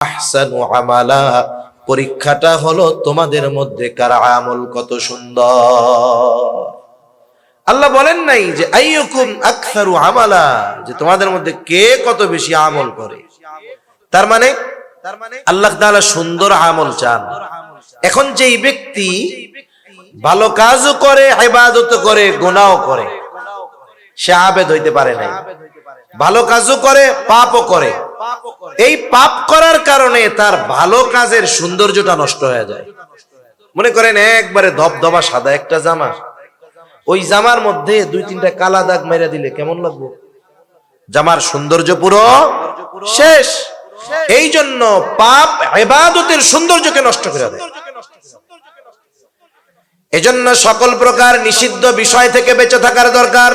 আহসানু আমালা, পরীক্ষাটা হলো তোমাদের মধ্যে কার আমল কত সুন্দর। আল্লাহ বলেন নাই যে আইয়ুকুম আকসারু আমালা, যে তোমাদের মধ্যে কে কত বেশি আমল করে। তার মানে আল্লাহ তাআলা সুন্দর আমল চান। এখন যেই ব্যক্তি ভালো কাজও করে, ইবাদত করে, গুনাহও করে, সে আবেদ হইতে পারে নাই। ভালো কাজও করে, পাপও করে। এই পাপ করার কারণে তার ভালো কাজের সৌন্দর্যটা নষ্ট হয়ে যায়। মনে করেন একবারে ধবধবা সাদা একটা জামা, ওই জামার মধ্যে দুই তিনটা কালা দাগ মেরে দিলে কেমন লাগবে? জামার সৌন্দর্য পুরো শেষ। এই জন্য পাপ ইবাদতের সৌন্দর্যকে নষ্ট করে দেয়। এজন্য সকল প্রকার নিষিদ্ধ বিষয় থেকে বেঁচে থাকার দরকার।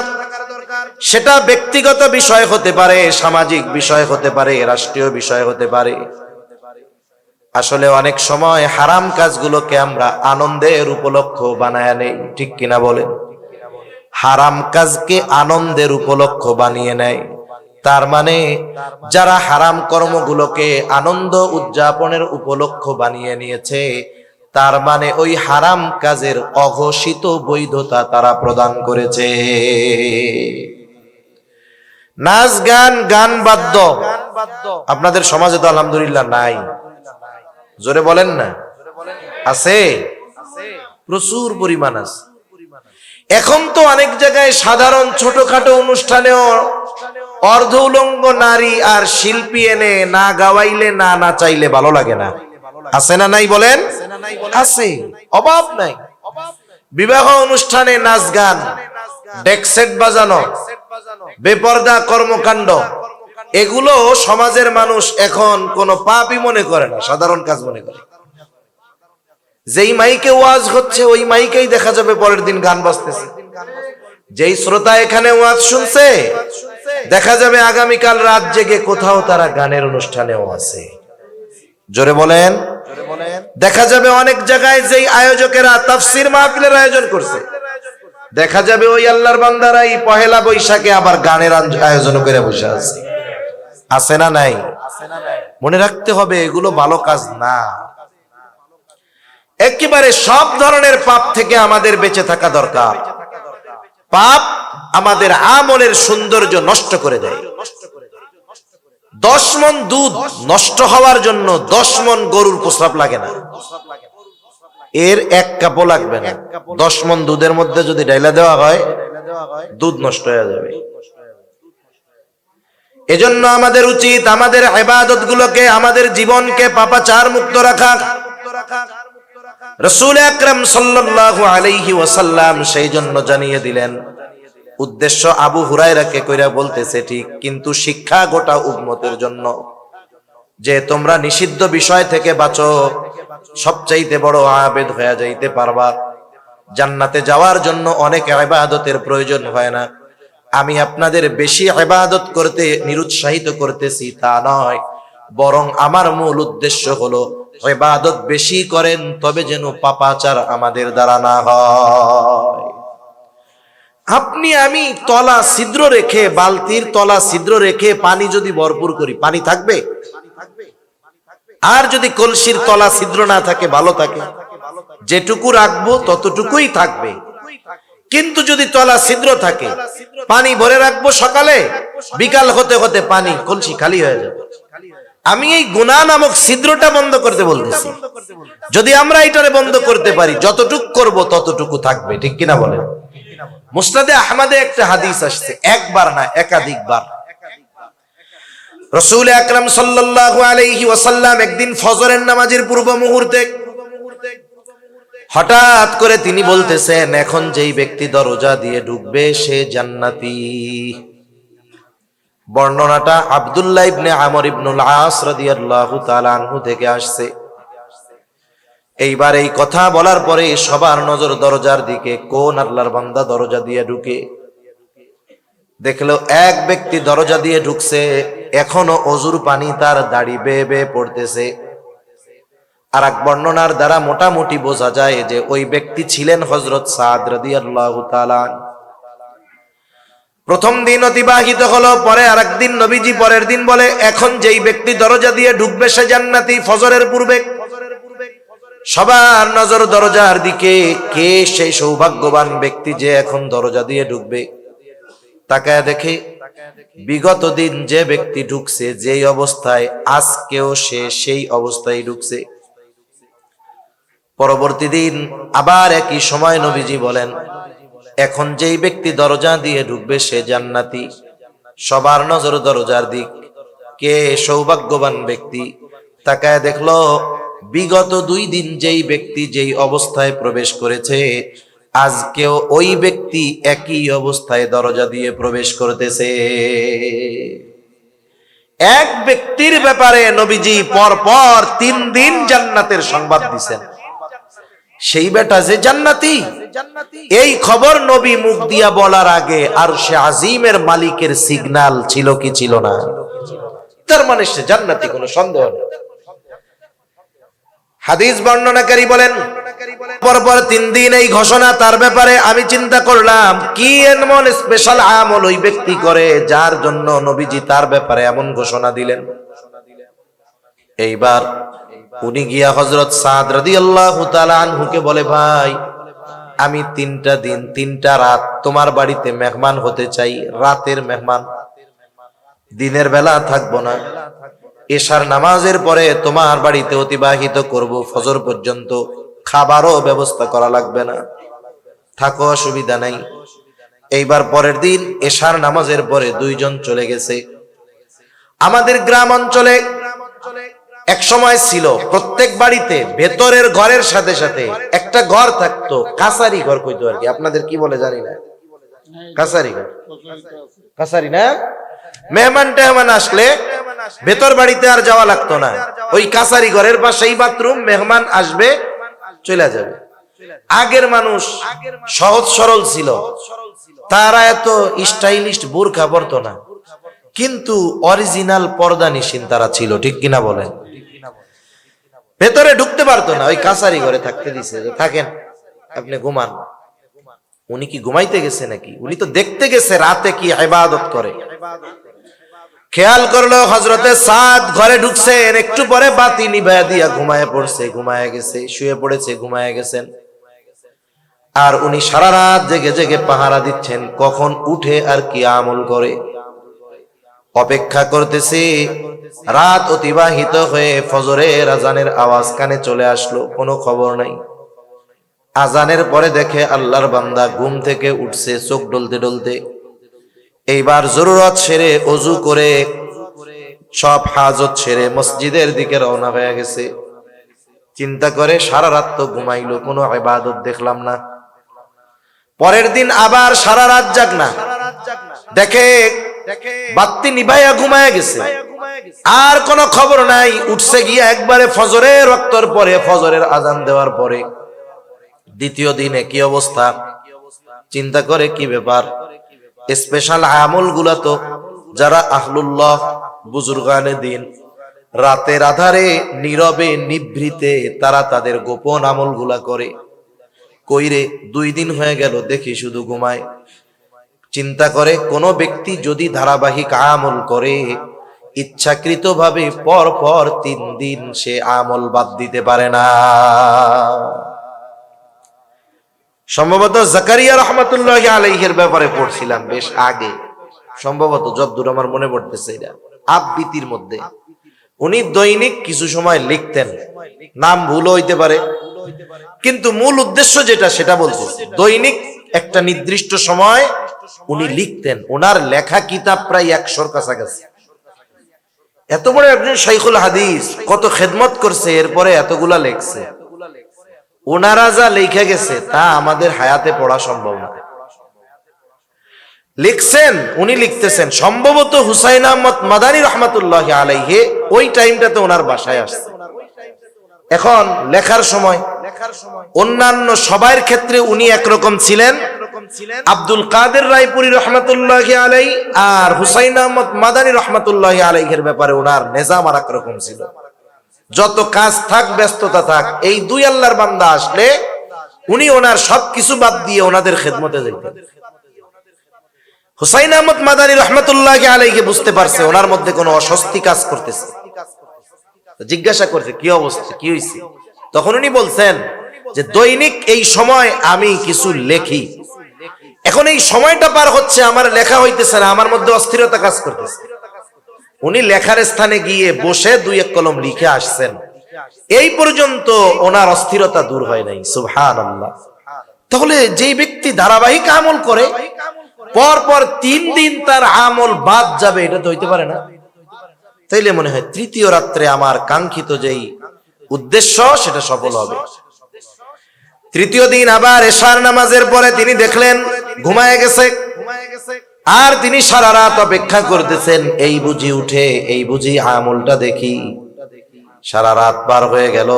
সেটা ব্যক্তিগত বিষয় হতে পারে, সামাজিক বিষয় হতে পারে, রাষ্ট্রীয় বিষয় হতে পারে। আসলে অনেক সময় হারাম কাজগুলোকে আমরা আনন্দের উপলক্ষ বানায় নেই, ঠিক কিনা বলেন? হারাম কাজকে আনন্দের উপলক্ষ বানিয়ে নেয়। তার মানে যারা হারাম কর্মগুলোকে আনন্দ উদযাপনের উপলক্ষ বানিয়ে নিয়েছে, তার মানে ওই হারাম কাজের অঘোষিত বৈধতা তারা প্রদান করেছে। নাচ গান, গান বাদ্য আপনাদের সমাজে তো আলহামদুলিল্লাহ নাই। জোরে বলেন না, আছে? প্রচুর পরিমাণ আছে। এখন তো অনেক জায়গায় সাধারণ ছোটখাটো অনুষ্ঠানেও অর্ধ উলঙ্গ নারী আর শিল্পী এনে না গাওয়াইলে, না নাচাইলে ভালো লাগে না। আছে না নাই বলেন? আছে, অভাব নাই। বিবাহ অনুষ্ঠানে নাচ গান, ডেক সেট বাজানো, বেপরদা কর্মকাণ্ড, এগুলো সমাজের মানুষ এখন কোনো পাপই মনে করে না, সাধারণ কাজ মনে করে। যেই মাইকে ওয়াজ হচ্ছে, ওই মাইকেই দেখা যাবে পরের দিন গান বাজতেছে। যেই শ্রোতা এখানে ওয়াজ শুনছে, দেখা যাবে আগামীকাল রাত জেগে কোথাও তারা গানের অনুষ্ঠানেও আছে। জোরে বলেন। দেখা যাবে অনেক জায়গায় যেই আয়োজকেরা তাফসীর মাহফিলের আয়োজন করছে, দেখা যাবে ওই আল্লাহর বান্দারাই পহেলা বৈশাখে আবার গানের আয়োজন করে বসে আছে। আছে না নাই? মনে রাখতে হবে, এগুলো ভালো কাজ না। একেবারে সব ধরনের পাপ থেকে আমাদের বেঁচে থাকা দরকার। পাপ আমাদের আমলের সৌন্দর্য নষ্ট করে দেয়। 10 মণ দুধ নষ্ট হওয়ার জন্য 10 মণ গরুর প্রস্রাব লাগে না, এর 1 কাপও লাগবে না। 10 মণ দুধের মধ্যে যদি ঢাইলা দেওয়া হয়, দুধ নষ্ট হয়ে যাবে। এজন্য আমাদের উচিত আমাদের ইবাদত গুলোকে, আমাদের জীবনকে পাপাচার মুক্ত রাখা। রাসূল আকরাম সাল্লাল্লাহু আলাইহি ওয়াসাল্লাম সেই জন্য জানিয়ে দিলেন, উদ্দেশ্য আবু হুরায়রাকে কইরা বলতেছে ঠিক, কিন্তু শিক্ষা গোটা উম্মতের জন্য, যে তোমরা নিষিদ্ধ বিষয় থেকে বাঁচো, সবচাইতে বড় আবেদ হয়ে যাইতে পারবা। জান্নাতে যাওয়ার জন্য অনেক ইবাদতের প্রয়োজন হয় না। আমি আপনাদের বেশি ইবাদত করতে নিরুৎসাহিত করতেছি তা নয়, বরং আমার মূল উদ্দেশ্য হলো ইবাদত বেশি করেন, তবে যেন পাপাচার আমাদের দ্বারা না হয়। আপনি আমি তলা ছিদ্র রেখে, বালতির তলা ছিদ্র রেখে পানি যদি ভরপুর করি, পানি থাকবে? আর যদি কলসির তলা ছিদ্র না থাকে, ভালো থাকে? যেটুকু রাখবো ততটুকুই থাকবে। কিন্তু যদি তলা ছিদ্র থাকে, পানি ভরে রাখবো সকালে, বিকাল হতে হতে পানি কলসি খালি হয়ে যাবে। আমি এই গুনাহ নামক ছিদ্রটা বন্ধ করতে বলতেছি। যদি আমরা এটারে বন্ধ করতে পারি, যতটুকু করব ততটুকু থাকবে, ঠিক কিনা বলেন? মুসনাদে আহমদে একটা হাদিস আসছে, একবার না একাধিকবার। রাসূল আকরাম সাল্লাল্লাহু আলাইহি ওয়াসাল্লাম একদিন ফজরের নামাজের পূর্ব মুহূর্তে হঠাৎ করে তিনি বলতেছেন, এখন যেই ব্যক্তি দরজা দিয়ে ঢুকবে সে জান্নাতি। বর্ণনাটা আব্দুল্লাহ ইবনে আমর ইবনুল আস রাদিয়াল্লাহু তাআলা আনহু থেকে আসছে। এইবার এই কথা বলার পরে সবার নজর দরজার দিকে, কোন আল্লাহর বান্দা দরজা দিয়ে ঢুকে। দেখলো এক ব্যক্তি দরজা দিয়ে ঢুকছে, এখনো অজুর পানি তার দাড়ি বেয়ে বেয়ে পড়তেছে। আর এক বর্ণনার দ্বারা মোটামুটি বোঝা যায় যে ওই ব্যক্তি ছিলেন হযরত সাদ রাদিয়াল্লাহু তাআলা। প্রথম দিন অতিবাহিত হলো, পরে আরেকদিন নবীজি পরের দিন বলে, এখন যেই ব্যক্তি দরজা দিয়ে ঢুকবে সে জান্নাতি। ফজরের পূর্বে সবার নজর দরজার দিকে। কে সেই সৌভাগ্যবান ব্যক্তি যে এখন দরজা দিয়ে ঢুকবে? তাকায় দেখে বিগত দিন যে ব্যক্তি ঢুকছে যেই অবস্থায়, আজকেও সে সেই অবস্থায় ঢুকছে। পরবর্তী দিন আবার একই সময় নবীজি বলেন, এখন যেই ব্যক্তি দরজা দিয়ে ঢুকবে সে জান্নাতি। সবার নজর দরজার দিক। কে সৌভাগ্যবান ব্যক্তি? তাকায় দেখলো বিগত 2 দিন যেই ব্যক্তি যেই অবস্থায় প্রবেশ করেছে, আজকেও ওই ব্যক্তি একই অবস্থায় দরজা দিয়ে প্রবেশ করতেছে। এক ব্যক্তির ব্যাপারে নবীজি পর পর 3 দিন জান্নাতের সংবাদ দিছেন। সেই বেটা যে জান্নাতি, এই খবর নবী মুখ দিয়া বলার আগে আরশে আজিমের মালিকের সিগন্যাল ছিল কি ছিল না? তার মানে সে জান্নাতি, কোনো সন্দেহ নেই। হাদিস বর্ণনাকারী বলেন, পরপর 3 দিন এই ঘোষণা তার ব্যাপারে। আমি চিন্তা করলাম কি এমন স্পেশাল আমল ওই ব্যক্তি করে যার জন্য নবীজি তার ব্যাপারে এমন ঘোষণা দিলেন। এইবার উনি গিয়া হযরত সাদ রাদিয়াল্লাহু তাআলা আনহুকে বলে, ভাই আমি 3টা দিন 3টা রাত তোমার বাড়িতে মেহমান হতে চাই, রাতের মেহমান, দিনের বেলা থাকবো না। এশার নামাজের পরে তোমার বাড়িতে অতিবাহিত করব ফজর পর্যন্ত, খাবারও ব্যবস্থা করা লাগবে না, থাকো, অসুবিধা নাই। এইবার পরের দিন এশার নামাজের পরে 2 জন চলে গেছে। আমাদের গ্রাম অঞ্চলে এক সময় ছিল প্রত্যেক বাড়িতে ভেতরের ঘরের সাথে সাথে একটা ঘর থাকতো, কাছারি ঘর কইতো আর কি। আপনাদের কি বলে জানি না, কাছারি ঘর, কাছারি না? মেহমান টেহমান আসলে ভেতর বাড়িতে আর যাওয়া লাগতো না, ওই কাছারি ঘরের পাশেই বাথরুম, মেহমান আসবে চলে যাবে। আগের মানুষ সহজ সরল ছিল, তারা এত স্টাইলিশ বোরকা পরতো না, কিন্তু অরিজিনাল পর্দা নিশিন তারা ছিল, ঠিক কিনা বলেন? ভেতরে ঢুকতে পারতো না, ওই কাছারি ঘরে থাকতে দিছে, থাকেন আপনি ঘুমান। উনি কি ঘুমাইতে গেছে নাকি? উনি তো দেখতে গেছে রাতে কি ইবাদত করে। খেয়াল করলো হযরতে সাদ ঘরে ঢুকছেন, একটু পরে বাতি নিভায়া দিয়া ঘুমায় পড়ছে, ঘুমায় গেছে, শুয়ে পড়েছে, ঘুমায় গেছেন। আর উনি সারা রাত জেগে জেগে পাহারা দিচ্ছেন কখন উঠে আর কি আমল করে, অপেক্ষা করতেছে। রাত অতিবাহিত হয়ে ফজরের আজানের আওয়াজ কানে চলে আসলো, কোনো খবর নাই। আজানের পরে দেখে আল্লাহর বান্দা ঘুম থেকে উঠছে চোখ ডলতে ডলতে। এইবার জরুরত সেরে ওযু করে সব হাজত সেরে মসজিদের দিকে রওনা হয়ে গেছে। চিন্তা করে সারা রাত তো ঘুমাইলো, কোনো ইবাদত দেখলাম না। পরের দিন আবার সারা রাত জাগনা, দেখে বাতি নিভাইয়া ঘুমায় গেছে, আর কোনো খবর নাই। উঠছে গিয়া একবারে ফজরের ওয়াক্তের পরে, ফজরের আজান দেওয়ার পরে। দ্বিতীয় দিনে কি অবস্থা, চিন্তা করে কি ব্যাপার। স্পেশাল আমল গুলা তো যারা আহলুল্লাহ বুজুর্গানে দিন রাতের আধারে নীরবে নিভৃতে তারা তাদের গোপন আমল গুলা করে। কইরে 2 দিন হয়ে গেল দেখি শুধু ঘুমায়। চিন্তা করে কোন ব্যক্তি যদি ধারাবাহিক আমল করে, ইচ্ছাকৃতভাবে পর পর 3 দিন সে আমল বাদ দিতে পারে না। সম্ভবত জাকারিয়া রহমাতুল্লাহি আলাইহির ব্যাপারে পড়ছিলাম বেশ আগে, সম্ভবত যতদূর আমার মনে পড়তেছে, এটা আবৃত্তির মধ্যে। উনি দৈনিক কিছু সময় লিখতেন, নাম ভুল হইতে পারে, কিন্তু মূল উদ্দেশ্য যেটা সেটা বলতেছি। দৈনিক একটা নির্দিষ্ট সময় উনি লিখতেন। ওনার লেখা কিতাব প্রায় 100-র কাছাকাছি। এত বড় একজন শাইখুল হাদিস, কত খেদমত করছে, এরপরে এতগুলা লেখছে। ওনারা যা লেখা গেছে তা আমাদের হায়াতে পড়া সম্ভব না। লিখছেন, উনি লিখতেছেন। সম্ভবত হুসাইন আহমদ মাদানী রহমাতুল্লাহি আলাইহি ওই টাইমটাতে ওনার বাসায় আসছে। এখন লেখার সময় অন্যান্য সবার ক্ষেত্রে উনি একরকম ছিলেন, আব্দুল কাদের রায়পুরী রহমাতুল্লাহি আলাইহি আর হুসাইন আহমদ মাদানী রহমাতুল্লাহি আলাইহির ব্যাপারে ওনার নিজাম আর একরকম ছিল। যত কাজ থাক, ব্যস্ততা থাক, এই 2 আল্লাহর বান্দা আসলে উনি ওনার সবকিছু বাদ দিয়ে ওনাদের খেদমতে যাইতেন। হুসাইন আহমদ মাদানী রহমতুল্লাহি আলাইহি বুঝতে পারছে ওনার মধ্যে কোনো অস্বস্তি কাজ করতেছে। জিজ্ঞাসা করছে কি অবস্থা, কি হয়েছে? তখন উনি বলছেন যে দৈনিক এই সময় আমি কিছু লেখি, এখন এই সময়টা পার হচ্ছে, আমার লেখা হইতেছে না, আমার মধ্যে অস্থিরতা কাজ করতেছে। উনি লেখার স্থানে গিয়ে বসে 2-1 কলম লিখে আসছেন, এই পর্যন্ত ওনার অস্থিরতা দূর হয় নাই। সুবহানাল্লাহ। তাহলে যেই ব্যক্তি ধারাবাহিক আমল করে পর পর 3 দিন তার আমল বাদ যাবে, এটা তো হইতে পারে না। তাইলে মনে হয় তৃতীয় রাত্রে আমার কাঙ্ক্ষিত যেই উদ্দেশ্য সেটা সফল হবে। তৃতীয় দিন আবার এশার নামাজের পরে তিনি দেখলেন ঘুমায় গেছে, আর তিনি সারা রাত অপেক্ষা করতেছেন, এই বুঝি উঠে, এই বুঝি আমলটা দেখি। সারা রাত পার হয়ে গেল,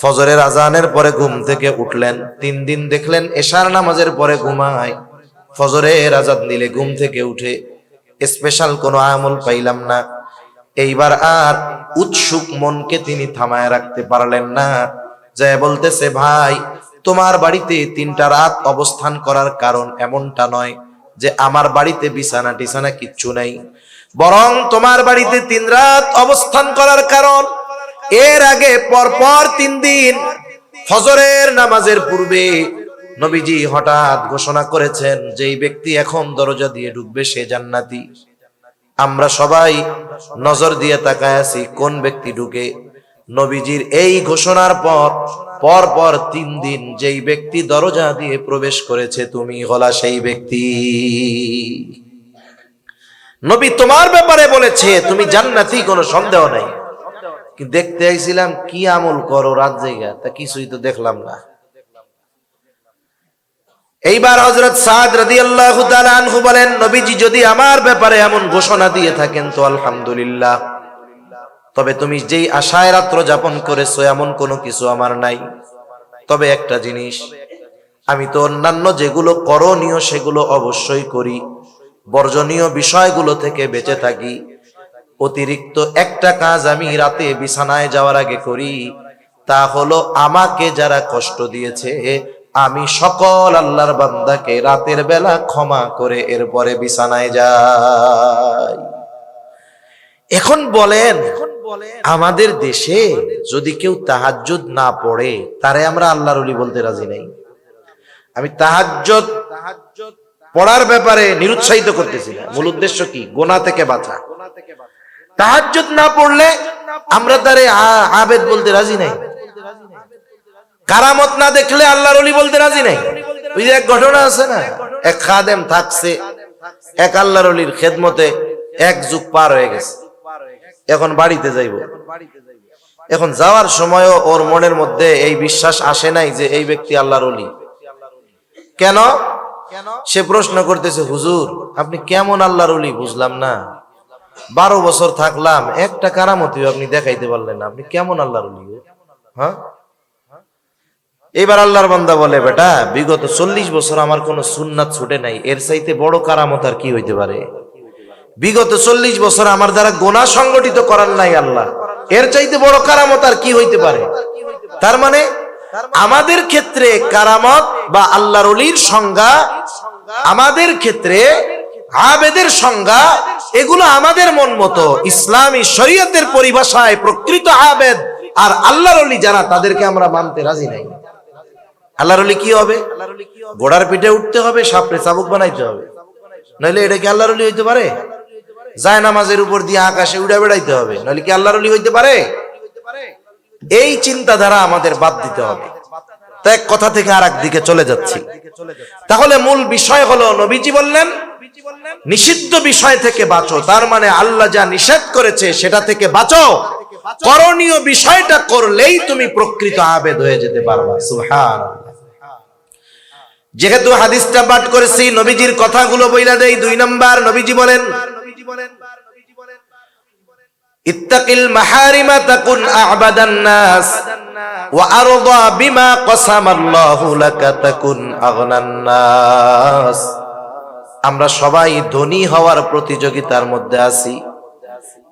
ফজরের আজানের পরে ঘুম থেকে উঠলেন। 3 দিন দেখলেন এশার নামাজের পরে ঘুমায়, ফজরের আজান দিলে ঘুম থেকে উঠে, স্পেশাল কোনো আমল পাইলাম না। এইবার আর উৎসুক মনকে তিনি থামায় রাখতে পারলেন না, যে বলতেছে ভাই তোমার বাড়িতে 3টা রাত অবস্থান করার কারণ এমনটা নয় যে আমার বাড়িতে বিছানা টিছানা কিচ্ছু নাই, বরং তোমার বাড়িতে 3 রাত অবস্থান করার কারণ এর আগে পরপর 3 দিন ফজরের নামাজের পূর্বে নবীজি হঠাৎ ঘোষণা করেছেন যেই ব্যক্তি এখন দরজা দিয়ে ঢুকবে সে জান্নাতি। আমরা সবাই নজর দিয়ে তাকায় আছি কোন ব্যক্তি ঢুকে। নবীজির এই ঘোষণার পর পরপর 3 দিন যেই ব্যক্তি দরজা দিয়ে প্রবেশ করেছে তুমি হলা সেই ব্যক্তি। নবী তোমার ব্যাপারে বলেছে তুমি জান্নাতি, কোনো সন্দেহ নাই। দেখতে আইছিলাম কি আমল করো রাত জায়গা, তা কিছুই তো দেখলাম না। এইবার হযরত সাদ রাদিয়াল্লাহু তাআলা আনহু বলেন নবীজি যদি আমার ব্যাপারে এমন ঘোষণা দিয়ে থাকেন তো আলহামদুলিল্লাহ, তবে তুমি যেই আশায় রাত্র যাপন করেছো এমন কোনো কিছু আমার নাই। তবে একটা জিনিস, আমি তো অন্যান্য যেগুলো করণীয় সেগুলো অবশ্যই করি, বর্জনীয় বিষয়গুলো থেকে বেঁচে থাকি। অতিরিক্ত একটা কাজ আমি রাতে বিছানায় যাওয়ার আগে করি, তা হলো আমাকে যারা কষ্ট দিয়েছে আমি সকল আল্লাহর বান্দাকে রাতের বেলা ক্ষমা করে এরপরে বিছানায় যাই। এখন বলেন আমাদের দেশে যদি কেউ তাহাজ্জুদ না পড়ে তারে আমরা আল্লাহর ওলি বলতে রাজি নাই। আমি তাহাজ্জুদ পড়ার ব্যাপারে নিরুৎসাহিত করতেছি না, মূল উদ্দেশ্য কি? গুনাহ থেকে বাঁচা। তাহাজ্জুদ না পড়লে আমরা তারে আবেদ বলতে রাজি নাই। কারামত না দেখলে আল্লাহর ওলি বলতে রাজি নাই। ওই যে এক ঘটনা আছে না, এক খাদেম থাকছে এক আল্লাহর ওলির খেদমতে 1 যুগ পার হয়ে গেছে, এখন বাড়িতে যাইব। এখন যাওয়ার সময়ও ওর মনের মধ্যে এই বিশ্বাস আসে নাই যে এই ব্যক্তি আল্লাহর ওলি। কেন? সে প্রশ্ন করতেছে হুজুর আপনি কেমন আল্লাহর ওলি বুঝলাম না, 12 বছর থাকলাম একটা কারামতিও আপনি দেখাইতে পারলেন না, আপনি কেমন আল্লাহর ওলি? হ্যাঁ, এবার আল্লাহর বান্দা বলে বেটা বিগত 40 বছর আমার কোনো সুন্নাত ছুটে নাই, এর চাইতে বড় কারামত আর কি হইতে পারে? বিগত 40 বছর আমার দ্বারা গুনাহ সংগঠিত করার নাই আল্লাহ, এর চাইতে বড় কারামত আর কি হইতে পারে? তার মানে আমাদের ক্ষেত্রে কারামত বা আল্লাহর ওলির সংজ্ঞা, আমাদের ক্ষেত্রে আবেদের সংজ্ঞা, এগুলো আমাদের মন মতো। ইসলামী শরীয়তের পরিভাষায় প্রকৃত আবেদ আর আল্লাহর ওলি যারা তাদেরকে আমরা মানতে রাজি নাই। আল্লাহর ওলি কি হবে? ঘোড়ার পিঠে উঠতে হবে, সাপড়ে চাবুক বানাইতে হবে, নইলে এটা কি আল্লাহর ওলি হইতে পারে? যায় নামাজের উপর দিয়ে আকাশে উড়ে বেড়াইতে হবে, নইলে কি আল্লাহর ওলি হইতে পারে? এই চিন্তাধারা আমাদের বাদ দিতে হবে। তো এক কথা থেকে আর এক দিকে চলে যাচ্ছি। তাহলে মূল বিষয় হলো নবীজি বললেন নিষিদ্ধ বিষয় থেকে বাঁচো, তার মানে আল্লাহ যা নিষেধ করেছে সেটা থেকে বাঁচো, করণীয় বিষয়টা করলেই তুমি প্রকৃত আবেদ হয়ে যেতে পারবা। সুবহানাল্লাহ। যেহেতু হাদিসটা পাঠ করেছি নবীজির কথাগুলো বইলা দেই। 2 নাম্বার নবীজি বলেন ইত্তাকিল মাহারিমা তাকুন আ'বাদান নাস ওয়া আরদা বিমা কাসামাল্লাহু লাকা তাকুন আগনান নাস। আমরা সবাই ধনী হওয়ার প্রতিযোগিতার মধ্যে আছি।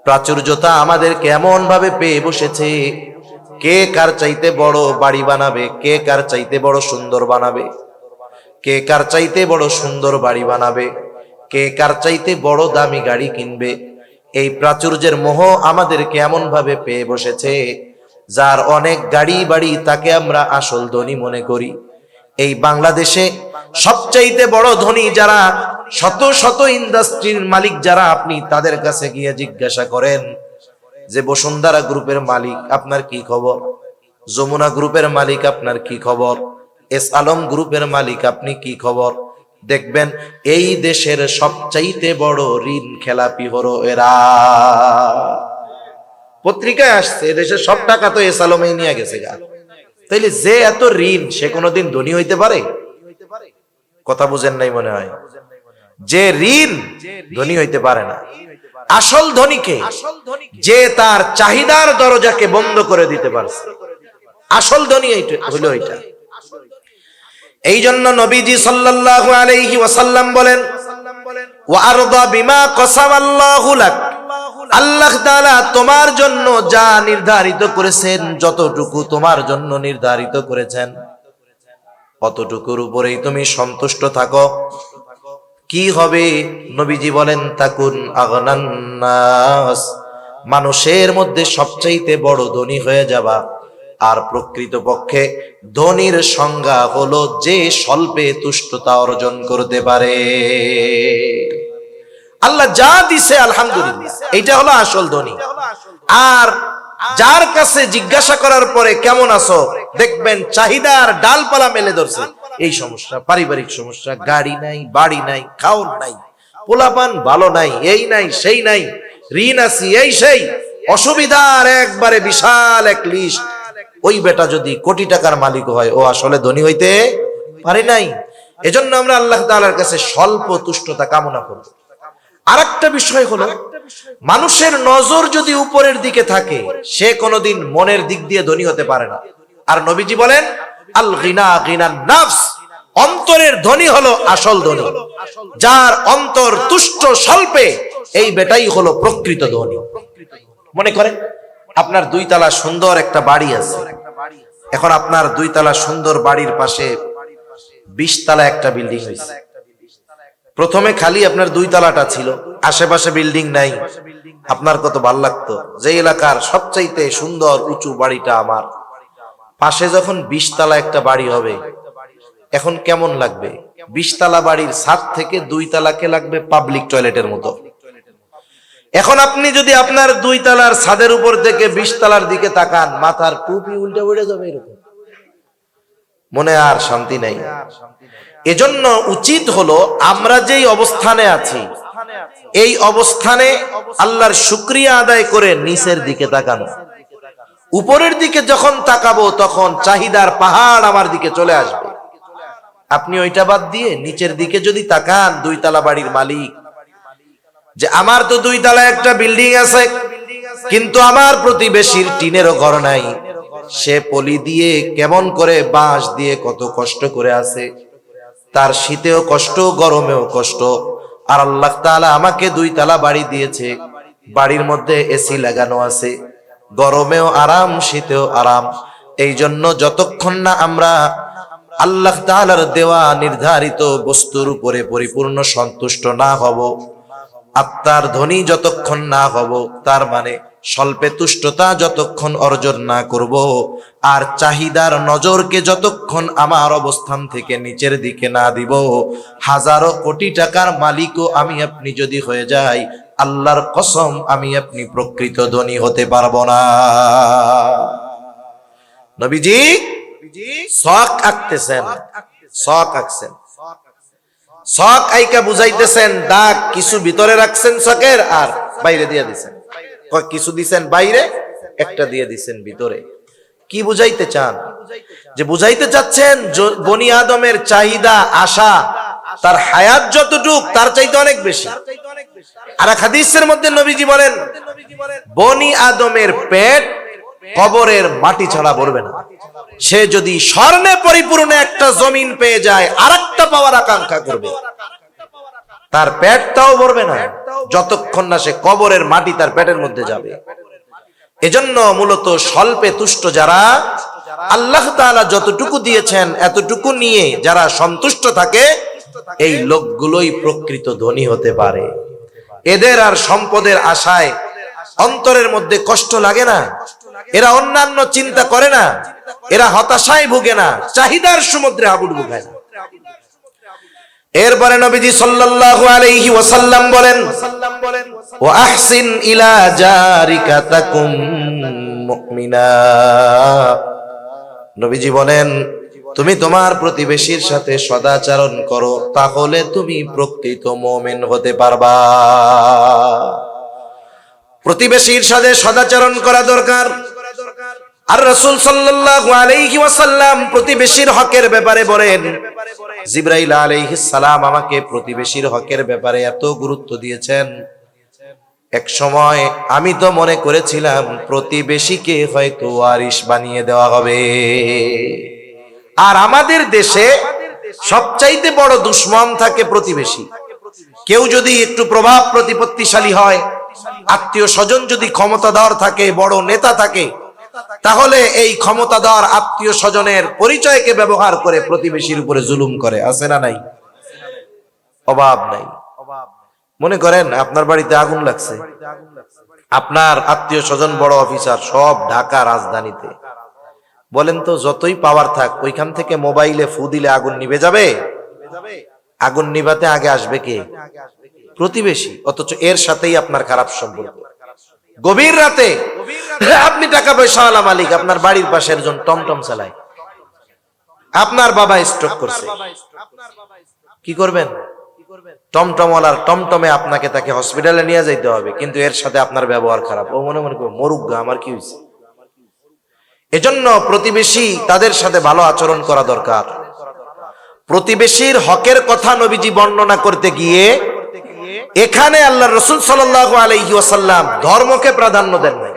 প্রাচুর্যতা আমাদের কেমন ভাবে পেয়ে বসেছে, কে কার চাইতে বড় বাড়ি বানাবে, কে কার চাইতে বড় সুন্দর বানাবে, কে কার চাইতে বড় সুন্দর বাড়ি বানাবে, কে কার চাইতে বড় দামি গাড়ি কিনবে, এই প্রাচুর্যের মোহ আমাদেরকে এমন ভাবে পেয়ে বসেছে, যার অনেক গাড়ি বাড়ি তাকে আমরা আসল ধনী মনে করি। এই বাংলাদেশে সবচাইতে বড় ধনী যারা, শত শত ইন্ডাস্ট্রির মালিক যারা, আপনি তাদের কাছে গিয়ে জিজ্ঞাসা করেন যে বসুন্ধরা গ্রুপের মালিক আপনার কি খবর, যমুনা গ্রুপের মালিক আপনার কি খবর, এস আলম গ্রুপের মালিক আপনি কি খবর, দেখবেন এই দেশের সবচাইতে বড় ঋণ খেলাপি হলো এরা। পত্রিকায় আসছে দেশের সব টাকা তো এস আলমেই নিয়ে গেছে গা। তাইলে যে এত ঋণ, সে কোনোদিন ধনী হইতে পারে? কথা বুঝেন নাই মনে হয়। যে ঋণ, ধনী হইতে পারে না। আসল ধনীকে, যে তার চাহিদার দরজাকে বন্ধ করে দিতে পারছে, আসল ধনী হইল এটা। এই জন্য নবীজি সাল্লাল্লাহু আলাইহি ওয়াসাল্লাম বলেন, ওয়ারদা বিমা কসামাল্লাহু লাক, আল্লাহ তাআলা তোমার জন্য যা নির্ধারিত করেছেন, যতটুকু তোমার জন্য নির্ধারিত করেছেন, অতটুকুর উপরেই তুমি সন্তুষ্ট থাকো। কি হবে? নবীজি বলেন, তাকুন আগনান নাস, মানুষের মধ্যে সবচাইতে বড় ধনী হয়ে যাবা। আর প্রকৃতপক্ষে ধনীর সংজ্ঞা হলো যে স্বল্পে তুষ্টতা অর্জন করতে পারে। আল্লাহ যা দিছে আলহামদুলিল্লাহ, এইটা হলো আসল ধনী। আর যার কাছে জিজ্ঞাসা করার পরে কেমন আছো, দেখবেন চাহিদার ডালপালা মেলে ধরছে, এই সমস্যা, পারিবারিক সমস্যা, গাড়ি নাই, বাড়ি নাই, খাওন নাই, পোলাপান ভালো নাই, এই নাই সেই নাই, ঋণ আছি, এই সেই, অসুবিধার একবারে বিশাল এক লিস্ট। ওই বেটা যদি কোটি টাকার মালিক হয়, ও আসলে ধনী হইতে পারে নাই। এজন্য আমরা আল্লাহ তাআলার কাছে স্বল্প তুষ্টতা কামনা করব। আরেকটা বিষয় হলো, মানুষের নজর যদি উপরের দিকে থাকে, সে কোনোদিন মনের দিক দিয়ে ধনী হতে পারে না। আর নবীজি বলেন, আল গিনা গিনান নাফস, অন্তরের ধনী হলো আসল ধনী। যার অন্তর তুষ্ট স্বল্পে, এই বেটাই হলো প্রকৃত ধনী। মনে করেন আপনার 2 তলা সুন্দর একটা বাড়ি আছে। এখন আপনার 2 তলা সুন্দর বাড়ির পাশে 20 তলা একটা বিল্ডিং হয়েছে। প্রথমে খালি আপনার 2 তলাটা ছিল, আশেপাশে বিল্ডিং নাই। আপনার কত ভালো লাগতো যে এলাকার সবচাইতে সুন্দর উঁচু বাড়িটা আমার, পাশে যখন 20 তলা একটা বাড়ি হবে, এখন কেমন লাগবে? 20 তলা বাড়ির ছাদ থেকে 2 তলাকে লাগবে পাবলিক টয়লেটের মতো। এখন আপনি যদি আপনার 2 তলার ছাদের উপর থেকে 20 তলার দিকে তাকান, মাথার টুপি উল্টে উড়ে যাবে, এরকম মনে আর শান্তি নাই। এজন্য উচিত হলো আমরা যেই অবস্থানে আছি, এই অবস্থানে আল্লাহর শুকরিয়া আদায় করে নিচের দিকে তাকানো। উপরের দিকে যখন তাকাবো, তখন চাহিদার পাহাড় আমার দিকে চলে আসবে। আপনি ওইটা বাদ দিয়ে নিচের দিকে যদি তাকান, 2 তলা বাড়ির মালিক, যে আমার তো 2 তলা একটা বিল্ডিং আছে, কিন্তু আমার প্রতিবেশীর টিনেরও ঘর নাই, সে পলি দিয়ে কেমন করে, বাঁশ দিয়ে কত কষ্ট করে আছে, তার শীতেও কষ্ট, গরমেও কষ্ট। আর আল্লাহ তাআলা আমাকে 2 তলা বাড়ি দিয়েছে, বাড়ির মধ্যে এসি লাগানো আছে, গরমেও আরাম, শীতেও আরাম। এই জন্য যতক্ষণ না আমরা আল্লাহ তাআলার দেওয়া নির্ধারিত বস্তুর উপরে পরিপূর্ণ সন্তুষ্ট না হব, আত্মার ধনী যতক্ষণ না হব, তার মানে স্বল্পে তুষ্টতা যতক্ষণ অর্জন না করব, আর চাহিদার নজরকে যতক্ষণ আমার অবস্থান থেকে নিচের দিকে না দিব, হাজারো কোটি টাকার মালিকও আমি আপনি যদি হয়ে যাই, আল্লাহর কসম আমি আপনি প্রকৃত ধনী হতে পারবো না। নবীজি শখ আঁকতেছেন, শখ আঁকছেন, শখ আইকা বুঝাইতেছেন, দাগ কিছু ভিতরে রাখছেন শখের, আর বাইরে দিয়ে দিছেন। কিছু দিছেন বাইরে, একটা দিয়ে দিছেন ভিতরে। কি বুঝাইতে চান? যে বুঝাইতে চাচ্ছেন বনি আদমের চাহিদা, আশা, তার হায়াত যতটুক, তার চাইতে অনেক বেশি। আর এক হাদিসের মধ্যে নবীজি বলেন, বনি আদমের পেট কবরের মাটি ছাড়া ভরবে না। সে যদি স্বর্ণে পরিপূর্ণ একটা জমিন পেয়ে যায়, আরেকটা পাওয়ার আকাঙ্ক্ষা করবে, তার পেটটাও ভরবে না যতক্ষণ না সে কবরের মাটি তার পেটের মধ্যে যাবে। এজন্য মূলত স্বল্পে তুষ্ট যারা, আল্লাহ তাআলা যতটুকু দিয়েছেন এতটুকু নিয়ে যারা সন্তুষ্ট থাকে, এই লোকগুলোই প্রকৃত ধনী হতে পারে। এদের আর সম্পদের আশায় অন্তরের মধ্যে কষ্ট লাগে না, এরা অন্যান্য চিন্তা করে না, এরা হতাশায় ভুগে না, চাহিদার সমুদ্রে হাবুডুবু খায় না। এরপরে নবীজি সাল্লাল্লাহু আলাইহি ওয়াসাল্লাম বলেন, ওয়া আহসিন ইলা জারিকা তাকুম মুমিনা। নবীজি বলেন, তুমি তোমার প্রতিবেশীর সাথে সদাচরণ করো, তাহলে তুমি প্রকৃত মুমিন হতে পারবা। প্রতিবেশীর সাথে সদাচরণ করা দরকার। আর রাসূল সাল্লাল্লাহু আলাইহি ওয়াসাল্লাম প্রতিবেশীর হকের ব্যাপারে বলেন, জিবরাইল আলাইহিস সালাম আমাকে প্রতিবেশীর হকের ব্যাপারে এত গুরুত্ব দিয়েছেন, এক সময় আমি তো মনে করেছিলাম প্রতিবেশীকে হয়তো ওয়ারিশ বানিয়ে দেওয়া হবে। আর আমাদের দেশে সবচাইতে বড় দুশমন থাকে প্রতিবেশী। কেউ যদি একটু প্রভাব প্রতিপত্তিশালী হয়, আত্মীয় স্বজন যদি ক্ষমতাধর থাকে, বড় নেতা থাকে, তাহলে এই ক্ষমতাধর আত্মীয় স্বজনের পরিচয়কে ব্যবহার করে প্রতিবেশীর উপরে জুলুম করে। আছে না নাই? অভাব নাই। মনে করেন আপনার বাড়িতে আগুন লাগছে, আপনার আত্মীয় স্বজন বড় অফিসার, সব ঢাকা রাজধানীতে। বলেন তো, যতই পাওয়ার থাক, ওইখান থেকে মোবাইলে ফু দিলে আগুন নিভে যাবে? আগুন নিভাতে আগে আসবে কে? প্রতিবেশী। অথচ এর সাথেই আপনার খারাপ সম্পর্ক। গভীর রাতে আপনি টাকা পয়সাওয়ালা মালিক, আপনার বাড়ির পাশে একজন টমটম চালায়, আপনার বাবা স্ট্রোক করছে, কি করবেন? টমটমওয়ালার টমটমে আপনাকে তাকে হসপিটালে নিয়ে যাইতে হবে, কিন্তু এর সাথে আপনার ব্যবহার খারাপ। ও মনে মনে করবে, মরুক গা, আমার কি হয়েছে? এজন্য প্রতিবেশী, তাদের সাথে ভালো আচরণ করা দরকার। প্রতিবেশীর হকের কথা নবীজি বর্ণনা করতে গিয়ে এখানে আল্লাহর রাসূল সাল্লাল্লাহু আলাইহি ওয়াসাল্লাম ধর্মকে প্রাধান্য দেন নাই।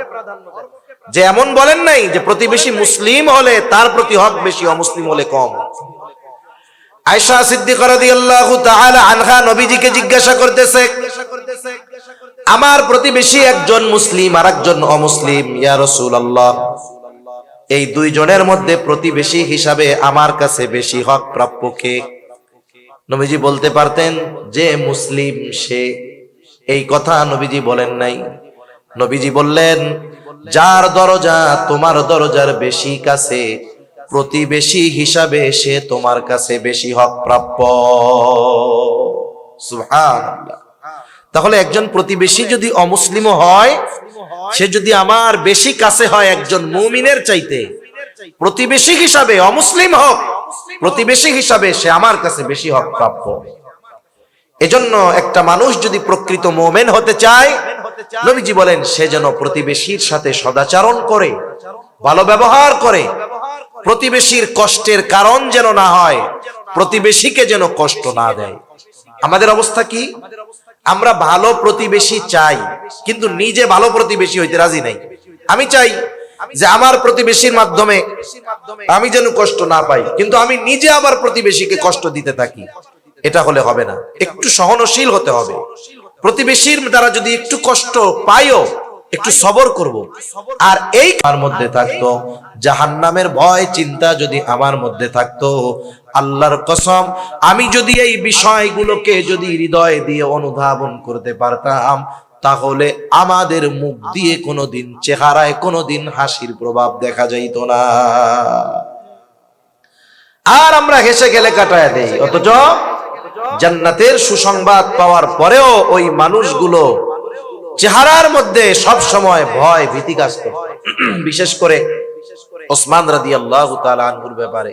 যে এমন বলেন নাই যে প্রতিবেশী মুসলিম হলে তার প্রতি হক বেশি, অমুসলিম হলে কম। আয়েশা সিদ্দিকা রাদিয়াল্লাহু তাআলা আনহা নবীজিকে জিজ্ঞাসা করতেছে, আমার প্রতিবেশী একজন মুসলিম আর একজন অমুসলিম, ইয়া রাসূলুল্লাহ, এই দুইজনের মধ্যে প্রতিবেশী হিসাবে আমার কাছে বেশি হক প্রাপ্য কে? নবীজি বলতে পারতেন যে মুসলিম সে। এই কথা নবীজি বলেন নাই। নবীজি বললেন, যার দরজা তোমার দরজার বেশি কাছে, প্রতিবেশী হিসাবে সে তোমার কাছে বেশি হক প্রাপ্য। সুবহানাল্লাহ। তাহলে একজন প্রতিবেশী যদি অমুসলিমও হয়, সে যদি আমার বেশি কাছে হয় একজন মুমিনের চাইতে, প্রতিবেশী হিসাবে অমুসলিম হোক, প্রতিবেশী হিসাবে সে আমার কাছে বেশি হক প্রাপ্য। এজন্য একটা মানুষ যদি প্রকৃত মুমিন হতে চায়, নবীজি বলেন সে যেন প্রতিবেশীর সাথে সদাচরণ করে, ভালো ব্যবহার করে, প্রতিবেশীর কষ্টের কারণ যেন না হয়, প্রতিবেশীকে যেন কষ্ট না দেয়। আমাদের অবস্থা কি? আমরা ভালো প্রতিবেশী চাই, কিন্তু নিজে ভালো প্রতিবেশী হইতে রাজি নাই। আমি চাই যে আমার প্রতিবেশীর মাধ্যমে আমি যেন কষ্ট না পাই, কিন্তু আমি নিজে আবার প্রতিবেশীকে কষ্ট দিতে থাকি। এটা হলে হবে না। একটু সহনশীল হতে হবে। প্রতিবেশীর দ্বারা যদি একটু কষ্ট পাইও, একটু সবর করব। আর এই আমার মধ্যে থাকতো জাহান্নামের ভয় চিন্তা যদি আমার মধ্যে থাকতো, আল্লাহর কসম, আমি যদি এই বিষয়গুলোকে যদি হৃদয় দিয়ে অনুধাবন করতে পারতাম, তাহলে আমাদের মুখ দিয়ে কোনোদিন, চেহারায় কোনোদিন হাসির প্রভাব দেখা যাইত না। আর আমরা হেসে গেলে কাটায় দেই। অথচ জান্নাতের সুসংবাদ পাওয়ার পরেও ওই মানুষগুলো চেহারার মধ্যে সব সময় ভয় ভীতি কাজ করত। বিশেষ করে ওসমান রাদিয়াল্লাহু তাআলা আনহুর ব্যাপারে,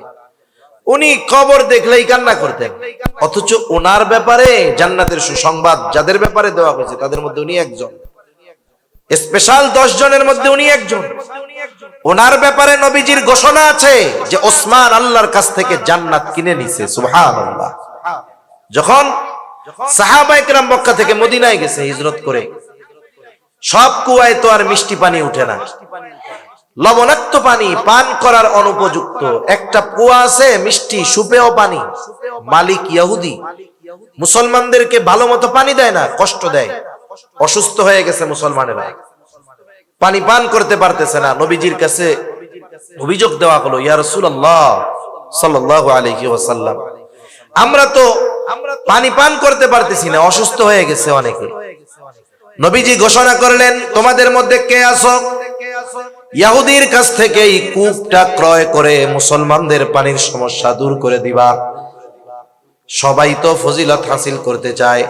উনি কবর দেখলেই কান্না করতেন। অথচ ওনার ব্যাপারে জান্নাতের সুসংবাদ যাদের ব্যাপারে দেওয়া হয়েছে তাদের মধ্যে উনি একজন, স্পেশাল 10 জনের মধ্যে উনি একজন। ওনার ব্যাপারে নবীজির ঘোষণা আছে যে ওসমান আল্লাহর কাছ থেকে জান্নাত কিনে নিছে। সুবহানাল্লাহ। যখন সাহাবায়ে কেরাম মক্কা থেকে মদিনায় গেছে হিজরত করে, সব কুয়ায় তো আর মিষ্টি পানি উঠে না, লবণাক্ত পানি পান করার অনুপযুক্ত একটা কুয়া আছে, মিষ্টি সুপেয় পানি। মালিক ইহুদি, মুসলমানদেরকে ভালো মতো পানি দেয় না, কষ্ট দেয়। অসুস্থ হয়ে গেছে মুসলমানেরা, পানি পান করতে পারতেছে না। নবীজির কাছে অভিযোগ দেওয়া হলো, ইয়া রাসূলুল্লাহ সাল্লাল্লাহু আলাইহি ওয়াসাল্লাম, আমরা তো পানি পান করতে পারতেছি না, অসুস্থ হয়ে গেছে অনেকে। নবীজি ঘোষণা করলেন, তোমাদের মধ্যে কে আছো ইহুদির কাছ থেকে এই কূপটা ক্রয় করে মুসলমানদের পানির সমস্যা দূর করে দিবা। সবাই তো ফজিলত হাসিল করতে চায়।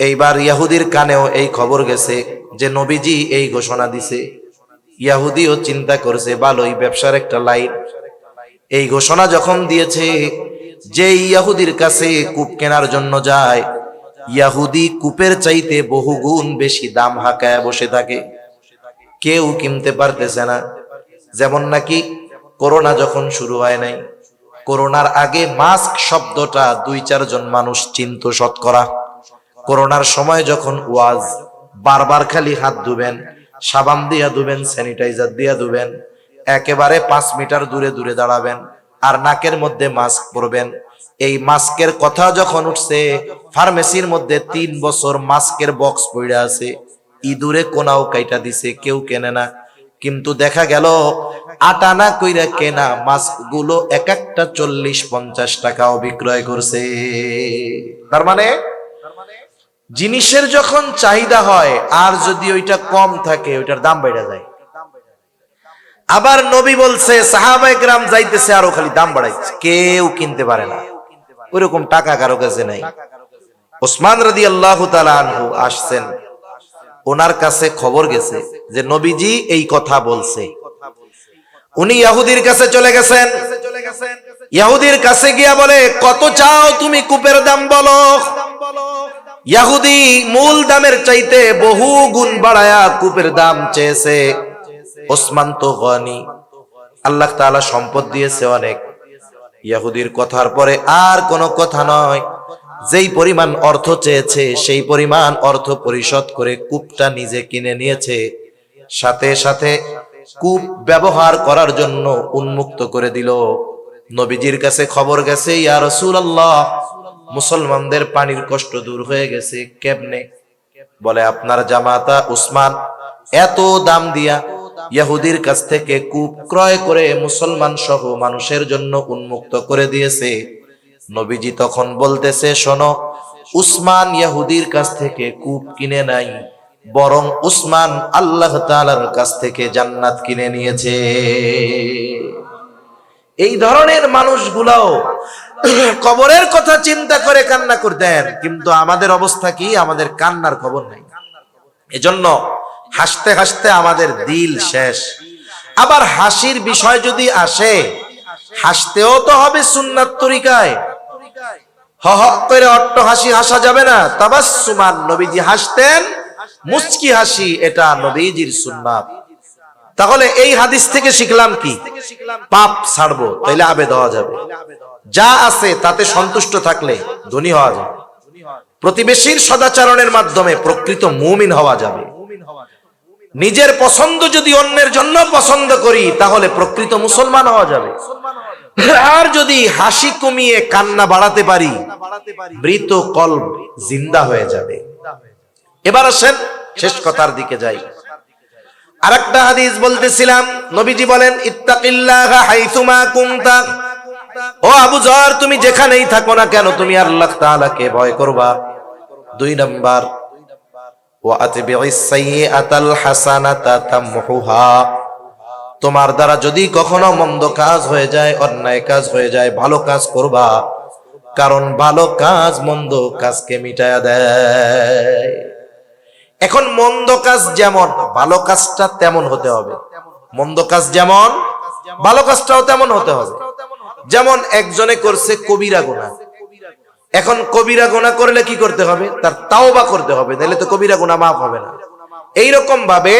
এইবার ইহুদির কানেও এই খবর গেছে যে নবীজি এই ঘোষণা দিছে। ইহুদিও চিন্তা করছে, ভালোই ব্যবসার একটা লাইন। এই ঘোষণা যখন দিয়েছে, যে ইহুদির কাছে কূপ কেনার জন্য যায়, ইহুদি কূপের চাইতে বহুগুণ বেশি দাম হাঁকায় বসে থাকে, কেউ কিনতে পারতেছে না। যেমন নাকি করোনা যখন শুরু হয় নাই, করোনার আগে মাস্ক শব্দটা 2-4 জন মানুষ চিনত শতকরা। করোনার সময় যখন ওয়াজ, বারবার খালি হাত ধুবেন, সাবান দিয়া ধুবেন, স্যানিটাইজার দিয়া ধুবেন, একেবারে 5 মিটার দূরে দূরে দাঁড়াবেন, আর নাকের মধ্যে মাস্ক পরবেন। এই মাস্কের কথা যখন উঠছে, ফার্মেসির মধ্যে 3 বছর মাস্কের বক্স পড়ে আছে, ইঁদুরে কোনাও কাইটা দিছে, কেউ কেনে না। কিন্তু দেখা গেল আটানা কইরা কেনা মাস্ক গুলো এক একটা 40-50 টাকাও বিক্রয় করছে। তার মানে জিনিসের যখন চাহিদা হয় আর যদি ওইটা কম থাকে, ওইটার দাম বেড়ে যায়। আবার নবী বলছে, সাহাবায়ে কেরাম যাইতেছে আরো খালি দাম বাড়াইছে, কেউ কিনতে পারে না, ওইরকম টাকা কারো কাছে নাই। ওসমান রাদিয়াল্লাহু তাআলা আনহু আসছেন, ওনার কাছে খবর গেছে যে নবীজি এই কথা বলছে। উনি ইহুদির কাছে চলে গেছেন। ইহুদির কাছে গিয়া বলে, কত চাও তুমি কূপের দাম বলো। ইহুদি মূল দামের চাইতে বহু গুণ বাড়ায়া কূপের দাম চেয়েছে। ওসমান তো গনি, আল্লাহ তাআলা সম্পদ দিয়েছে অনেক। ইহুদির কথার পরে আর কোনো কথা নয়, যেই পরিমাণ অর্থ চেয়েছে সেই পরিমাণ অর্থ পরিশোধ করে কূপটা নিজে কিনে নিয়েছে। সাথে সাথে কূপ ব্যবহার করার জন্য উন্মুক্ত করে দিল। নবীজির কাছে খবর গেছে, ইয়া রাসূলুল্লাহ, মুসলমানদের পানির কষ্ট দূর হয়ে গেছে। কেমনে? বলে, আপনার জামাতা উসমান এত দাম দিয়া ইহুদির কাছ থেকে কূপ ক্রয় করে মুসলমান সহ মানুষের জন্য উন্মুক্ত করে দিয়েছে। নবীজি তখন বলতেছে, শোনো, উসমান ইহুদির কাছ থেকে কূপ কিনে নাই, বরং উসমান আল্লাহ তাআলার কাছ থেকে জান্নাত কিনে নিয়েছে। এই ধরনের মানুষগুলাও কবরের কথা চিন্তা করে কান্না করতেন, কিন্তু আমাদের অবস্থা কি? আমাদের কান্নার খবর নাই। এজন্য হাসতে হাসতে আমাদের দিল শেষ। আবার হাসির বিষয় যদি আসে, হাসতেও তো হবে সুন্নাত তরিকায়। হ হ করে অট্ট হাসি হাসা যাবে না। তাবাসসুমান, নবীজি হাসতেন, মুচকি হাসি, এটা নবীজির সুন্নাত। তাহলে এই হাদিস থেকে শিখলাম কি? পাপ ছাড়বো, তাইলে আবেদ হওয়া যাবে। যা আছে তাতে সন্তুষ্ট থাকলে ধনী হওয়া যাবে। প্রতিবেশীর সদাচরণের মাধ্যমে প্রকৃত মুমিন হওয়া যাবে। নিজের পছন্দ যদি অন্যের জন্য পছন্দ করি, তাহলে প্রকৃত মুসলমান হওয়া যাবে। আর যদি হাসি কমিয়ে কান্না বাড়াতে পারি, মৃত কলব জিন্দা হয়ে যাবে। এবার আসেন শেষ কথার দিকে যাই। আরেকটা হাদিস বলতেছিলাম, নবীজি বলেন, ইত্তাকিল্লাহা হাইসুমা কুনতা। ও আবু যর, তুমি যেখানেই থাকো না কেন, তুমি আল্লাহ তাআলাকে ভয় করবা। 2 নাম্বার, ওয়া আতবিইস সাইয়্যাতাল হাসানাতা তামহুহা। তোমার দ্বারা যদি কখনো মন্দ কাজ হয়ে যায়, অন্যায় কাজ হয়ে যায়, ভালো কাজ করবা, কারণ ভালো কাজ মন্দ কাজকে মিটায়া দেয়। এখন মন্দ কাজ যেমন, ভালো কাজটা তেমন হতে হবে। মন্দ কাজ যেমন, ভালো কাজটাও তেমন হতে হবে। যেমন একজনে করছে কবিরা গুনাহ, এখন কবিরা গুনাহ করলে কি করতে হবে? তার তাওবা করতে হবে, নাহলে তো কবিরা গুনাহ মাফ হবে না। এইরকম ভাবে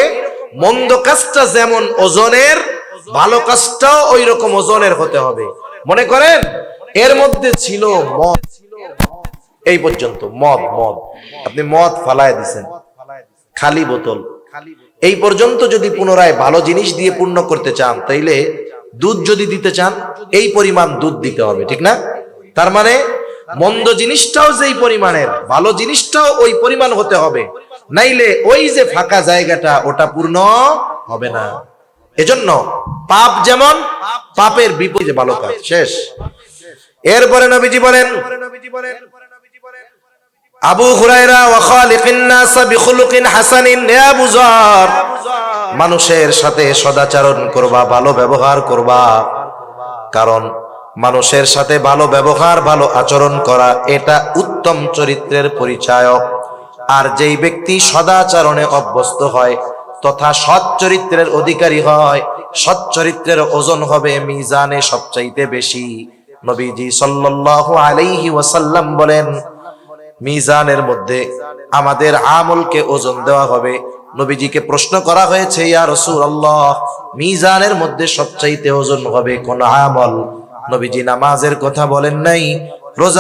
মন্দ কাজটা যেমন ওজনের, ভালো কাজটাও ওই রকম ওজনের হতে হবে। মনে করেন এর মধ্যে ছিল মদ, এই পর্যন্ত মদ, আপনি মদ ফালায় দিছেন, খালি বোতল। এই পর্যন্ত যদি পুনরায় ভালো জিনিস দিয়ে পূর্ণ করতে চান, তাইলে দুধ যদি দিতে চান, এই পরিমাণ দুধ দিতে হবে, ঠিক না? তার মানে মন্দ জিনিসটাও যেই পরিমাণের, ভালো জিনিসটাও ওই পরিমাণ হতে হবে, নাইলে ওই যে ফাঁকা জায়গাটা, ওটা পূর্ণ হবে না। এজন্য পাপ যেমন, পাপের বিপরীতে ভালো কাজ। শেষ। এরপরে নবীজি বলেন, আবু হুরায়রা ওয়া খালিকিন নাস বিখুলুকিন হাসানিন, হে আবু যর, মানুষের সাথে সদাচরণ করবা, ভালো ব্যবহার করবা, কারণ মানুষের সাথে ভালো ব্যবহার, ভালো আচরণ করা এটা উত্তম চরিত্রের পরিচায়ক। আর যেই ব্যক্তি সদাচরণে অভ্যস্ত হয় তথা সৎ চরিত্রের অধিকারী হয়, সৎ চরিত্রের ওজন হবে মিজানে সবচাইতে বেশি। নবীজি সাল্লাল্লাহু আলাইহি ওয়াসাল্লাম বলেন, মিজানের মধ্যে আমাদের আমলকে ওজন দেওয়া হবে। নবীজিকে প্রশ্ন করা হয়েছে, ইয়া রাসূলুল্লাহ, মিজানের মধ্যে সবচাইতে ওজন হবে কোন আমল? নবীজি নামাজের কথা বলেন নাই, রোজা